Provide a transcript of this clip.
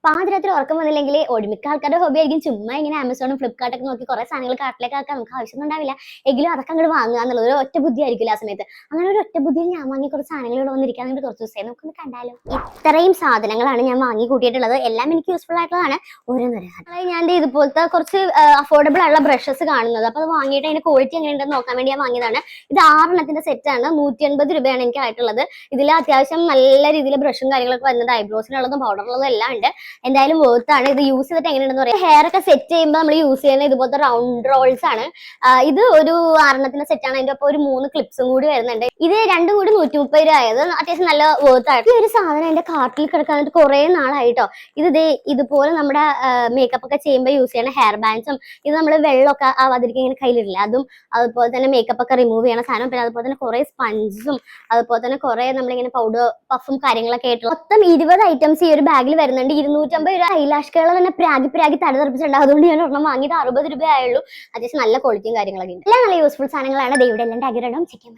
പാതിരാത്രി ഉറക്കം വന്നില്ലെങ്കിൽ ഒടുമിക്ക ആൾക്കാരുടെ ഹോബി ആയിരിക്കും ചുമ്മാ ഇങ്ങനെ ആമസോണും ഫ്ലിപ്കാർട്ടൊക്കെ നോക്കി കുറെ സാധനങ്ങൾ കാർട്ടിലേക്ക് ആക്കാൻ നമുക്ക് ആവശ്യമൊന്നും ഉണ്ടാവില്ല. എങ്കിലും അതൊക്കെ അങ്ങോട്ട് വാങ്ങുക എന്നുള്ളത് ഒരു ഒറ്റ ബുദ്ധി ആയിരിക്കില്ല ആ സമയത്ത്. അങ്ങനെ ഒരു ഒറ്റ ബുദ്ധിയിൽ ഞാൻ വാങ്ങി കുറച്ച് സാധനങ്ങൾ ഇവിടെ വന്നിരിക്കാൻ വേണ്ടി കുറച്ച് ദിവസമായി നമുക്കൊന്ന് കണ്ടാലോ. ഇത്രയും സാധനങ്ങളാണ് ഞാൻ വാങ്ങി കൂട്ടിയിട്ടുള്ളത്. എല്ലാം എനിക്ക് യൂസ്ഫുൾ ആയിട്ടുള്ളതാണ്. ഓരോന്നോരോ ഞാൻ ഇതുപോലത്തെ കുറച്ച് അഫോർഡബിൾ ആയിട്ടുള്ള ബ്രഷസ് കാണുന്നത്. അപ്പോൾ അത് വാങ്ങിയിട്ട് അതിന്റെ ക്വാളിറ്റി എങ്ങനെയുണ്ടെന്ന് നോക്കാൻ വേണ്ടി ഞാൻ വാങ്ങിയതാണ്. ഇത് 6 സെറ്റാണ്. 180 രൂപയാണ് എനിക്ക് ആയിട്ടുള്ളത്. ഇതിൽ അത്യാവശ്യം നല്ല രീതിയിൽ ബ്രഷും കാര്യങ്ങളൊക്കെ വരുന്നത്, ഐബ്രോസിനുള്ളതും പൗഡറുള്ളതും എല്ലാം ഉണ്ട്. എന്തായാലും വേർത്താണ്. ഇത് യൂസ് ചെയ്തിട്ട് എങ്ങനെയുണ്ടെന്ന് പറയാം. ഹെയർ ഒക്കെ സെറ്റ് ചെയ്യുമ്പോൾ നമ്മൾ യൂസ് ചെയ്യുന്ന ഇതുപോലത്തെ റൗണ്ട് റോൾസ് ആണ്. ഇത് ഒരു 6 സെറ്റാണ്. അതിന്റെ ഒപ്പം ഒരു 3 ക്ലിപ്സും കൂടി വരുന്നുണ്ട്. ഇത് രണ്ടും കൂടി 130 രൂപ ആയത്. അത്യാവശ്യം നല്ല വേർത്ത് ആയിട്ട് ഈ ഒരു സാധനം എന്റെ കാർട്ടിൽ കിടക്കാനായിട്ട് കുറെ നാളായിട്ടോ. ഇതുപോലെ നമ്മുടെ മേക്കപ്പ് ഒക്കെ ചെയ്യുമ്പോൾ യൂസ് ചെയ്യുന്ന ഹെയർ ബാൻഡ്സും, ഇത് നമ്മൾ വെള്ളമൊക്കെ ആവാതിരിക്കും ഇങ്ങനെ കയ്യിലിടില്ല, അതും അതുപോലെ തന്നെ മേക്കപ്പ് ഒക്കെ റിമൂവ് ചെയ്യണ സാധനം, പിന്നെ അതുപോലെ തന്നെ കുറെ സ്പഞ്ചും, അതുപോലെ തന്നെ കുറെ നമ്മളിങ്ങനെ പൗഡർ പഫും കാര്യങ്ങളൊക്കെ ആയിട്ട് മൊത്തം 20 ഐറ്റംസ് ഈ ഒരു ബാഗിൽ വരുന്നുണ്ട്. 250 രൂപ. ഐലാഷ് കേള തന്നെ പ്രാഗി തലതെറിപ്പിച്ചിട്ടുണ്ട്. അതുകൊണ്ട് ഞാൻ ഒരെണ്ണം വാങ്ങിയിട്ട് 60 രൂപ ആയുള്ളൂ. അത്യാവശ്യം നല്ല ക്വാളിറ്റിയും കാര്യങ്ങളൊക്കെ ഉണ്ട്. എല്ലാം നല്ല യൂസ്ഫുൾ സാധനങ്ങളാണ്. ഇവിടെ എല്ലാം ടാഗ് ഇടണം. ചെക്ക് ചെയ്യാൻ